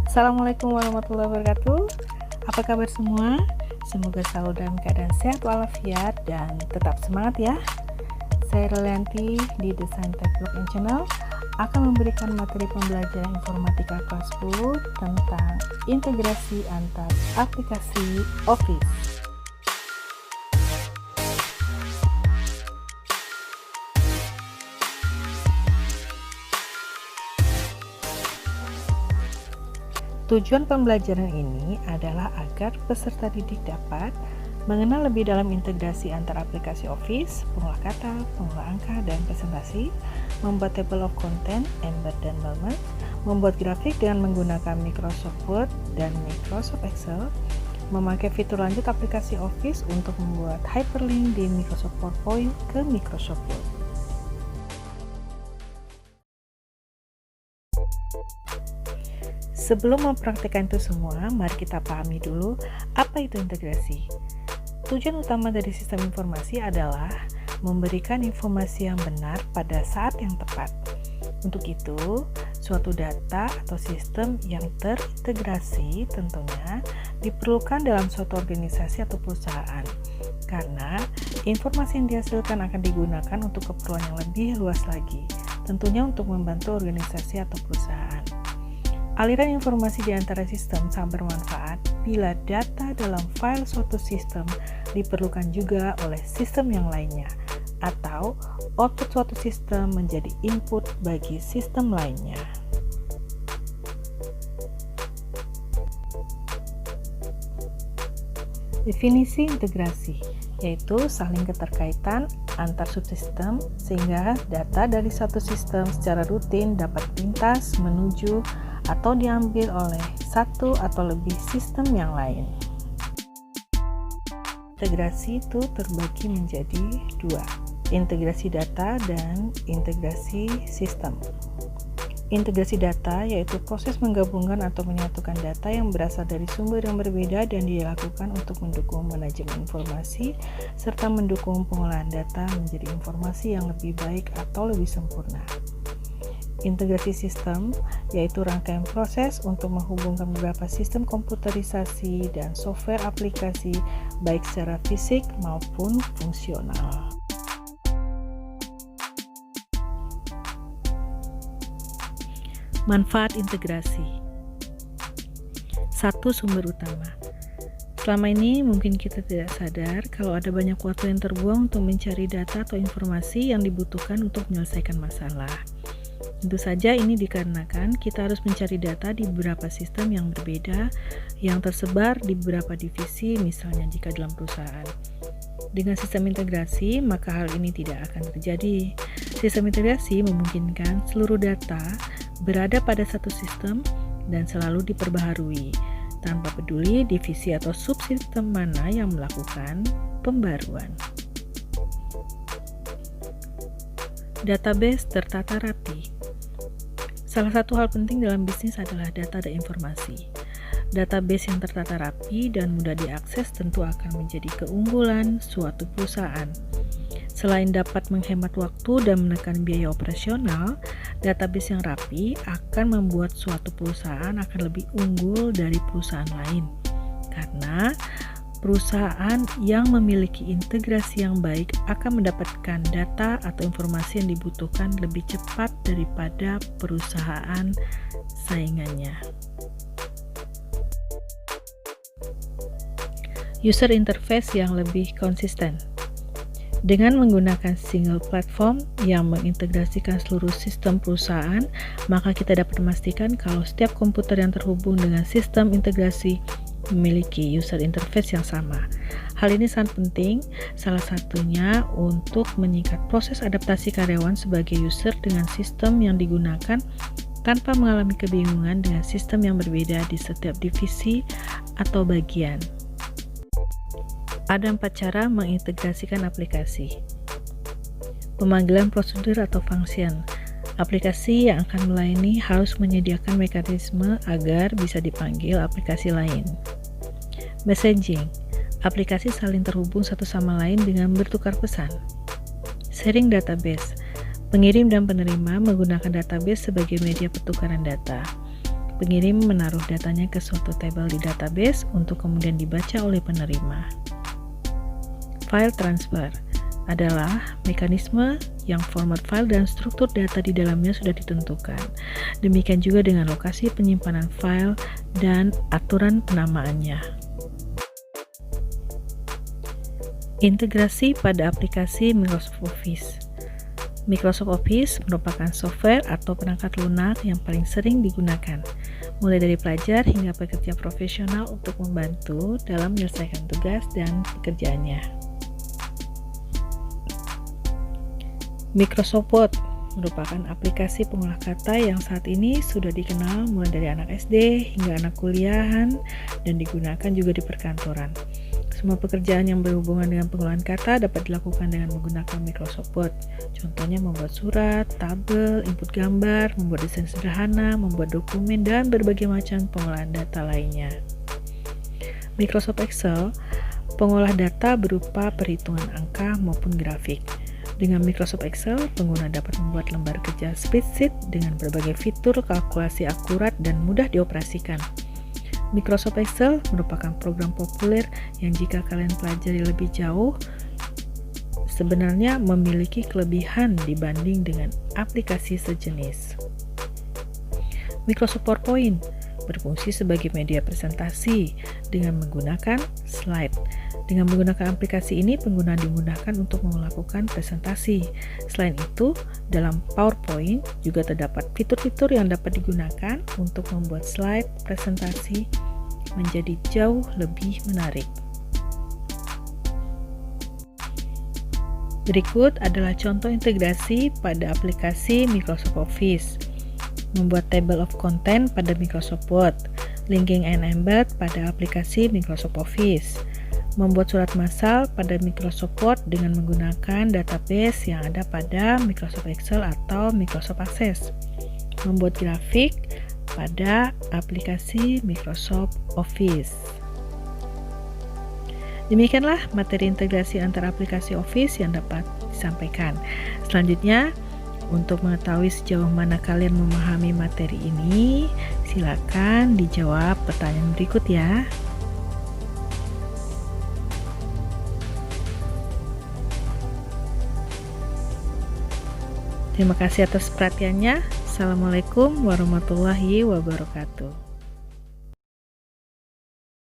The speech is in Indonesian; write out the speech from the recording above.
Assalamualaikum warahmatullahi wabarakatuh. Apa kabar semua? Semoga selalu dalam keadaan sehat walafiat dan tetap semangat ya. Saya Relianti di Desain Tech Blog and Channel akan memberikan materi pembelajaran informatika kelas 10 tentang integrasi antar aplikasi Office. Tujuan pembelajaran ini adalah agar peserta didik dapat mengenal lebih dalam integrasi antar aplikasi Office, pengolah kata, pengolah angka, dan presentasi, membuat table of content, Embed dan Melmer, membuat grafik dengan menggunakan Microsoft Word dan Microsoft Excel, memakai fitur lanjut aplikasi Office untuk membuat hyperlink di Microsoft PowerPoint ke Microsoft Word. Sebelum mempraktikkan itu semua, mari kita pahami dulu apa itu integrasi. Tujuan utama dari sistem informasi adalah memberikan informasi yang benar pada saat yang tepat. Untuk itu, suatu data atau sistem yang terintegrasi tentunya diperlukan dalam suatu organisasi atau perusahaan, karena informasi yang dihasilkan akan digunakan untuk keperluan yang lebih luas lagi, tentunya untuk membantu organisasi atau perusahaan. Aliran informasi di antara sistem sangat bermanfaat bila data dalam file suatu sistem diperlukan juga oleh sistem yang lainnya, atau output suatu sistem menjadi input bagi sistem lainnya. Definisi integrasi yaitu saling keterkaitan antar subsistem sehingga data dari satu sistem secara rutin dapat lintas menuju atau diambil oleh satu atau lebih sistem yang lain. Integrasi itu terbagi menjadi dua, integrasi data dan integrasi sistem. Integrasi data yaitu proses menggabungkan atau menyatukan data yang berasal dari sumber yang berbeda dan dilakukan untuk mendukung manajemen informasi serta mendukung pengolahan data menjadi informasi yang lebih baik atau lebih sempurna. Integrasi sistem yaitu rangkaian proses untuk menghubungkan beberapa sistem komputerisasi dan software aplikasi baik secara fisik maupun fungsional. Manfaat integrasi. Satu, sumber utama. Selama ini mungkin kita tidak sadar kalau ada banyak waktu yang terbuang untuk mencari data atau informasi yang dibutuhkan untuk menyelesaikan masalah. Tentu saja ini dikarenakan kita harus mencari data di beberapa sistem yang berbeda yang tersebar di beberapa divisi, misalnya jika dalam perusahaan. Dengan sistem integrasi, maka hal ini tidak akan terjadi. Sistem integrasi memungkinkan seluruh data berada pada satu sistem dan selalu diperbaharui, tanpa peduli divisi atau subsistem mana yang melakukan pembaruan. Database tertata rapi. Salah satu hal penting dalam bisnis adalah data dan informasi. Database yang tertata rapi dan mudah diakses tentu akan menjadi keunggulan suatu perusahaan. Selain dapat menghemat waktu dan menekan biaya operasional, database yang rapi akan membuat suatu perusahaan akan lebih unggul dari perusahaan lain. Karena perusahaan yang memiliki integrasi yang baik akan mendapatkan data atau informasi yang dibutuhkan lebih cepat daripada perusahaan saingannya. User interface yang lebih konsisten. Dengan menggunakan single platform yang mengintegrasikan seluruh sistem perusahaan, maka kita dapat memastikan kalau setiap komputer yang terhubung dengan sistem integrasi memiliki user interface yang sama. Hal ini sangat penting, salah satunya untuk menyingkat proses adaptasi karyawan sebagai user dengan sistem yang digunakan tanpa mengalami kebingungan dengan sistem yang berbeda di setiap divisi atau bagian. Ada 4 cara mengintegrasikan aplikasi. Pemanggilan prosedur atau function. Aplikasi yang akan melayani harus menyediakan mekanisme agar bisa dipanggil aplikasi lain. Messaging. Aplikasi saling terhubung satu sama lain dengan bertukar pesan. Sharing database. Pengirim dan penerima menggunakan database sebagai media pertukaran data. Pengirim menaruh datanya ke suatu tabel di database untuk kemudian dibaca oleh penerima. File transfer adalah mekanisme yang format file dan struktur data di dalamnya sudah ditentukan. Demikian juga dengan lokasi penyimpanan file dan aturan penamaannya. Integrasi pada aplikasi Microsoft Office. Microsoft Office merupakan software atau perangkat lunak yang paling sering digunakan, mulai dari pelajar hingga pekerja profesional untuk membantu dalam menyelesaikan tugas dan pekerjaannya. Microsoft Word merupakan aplikasi pengolah kata yang saat ini sudah dikenal mulai dari anak SD hingga anak kuliahan dan digunakan juga di perkantoran. Semua pekerjaan yang berhubungan dengan pengolahan kata dapat dilakukan dengan menggunakan Microsoft Word. Contohnya membuat surat, tabel, input gambar, membuat desain sederhana, membuat dokumen, dan berbagai macam pengolahan data lainnya. Microsoft Excel, pengolah data berupa perhitungan angka maupun grafik. Dengan Microsoft Excel, pengguna dapat membuat lembar kerja spreadsheet dengan berbagai fitur kalkulasi akurat dan mudah dioperasikan. Microsoft Excel merupakan program populer yang jika kalian pelajari lebih jauh, sebenarnya memiliki kelebihan dibanding dengan aplikasi sejenis. Microsoft PowerPoint berfungsi sebagai media presentasi dengan menggunakan slide. Dengan menggunakan aplikasi ini, pengguna dimudahkan untuk melakukan presentasi. Selain itu, dalam PowerPoint juga terdapat fitur-fitur yang dapat digunakan untuk membuat slide presentasi menjadi jauh lebih menarik. Berikut adalah contoh integrasi pada aplikasi Microsoft Office. Membuat table of content pada Microsoft Word, linking and embed pada aplikasi Microsoft Office. Membuat surat massal pada Microsoft Word dengan menggunakan database yang ada pada Microsoft Excel atau Microsoft Access. Membuat grafik pada aplikasi Microsoft Office. Demikianlah materi integrasi antara aplikasi Office yang dapat disampaikan. Selanjutnya, untuk mengetahui sejauh mana kalian memahami materi ini, silakan dijawab pertanyaan berikut ya. Terima kasih atas perhatiannya. Assalamualaikum warahmatullahi wabarakatuh.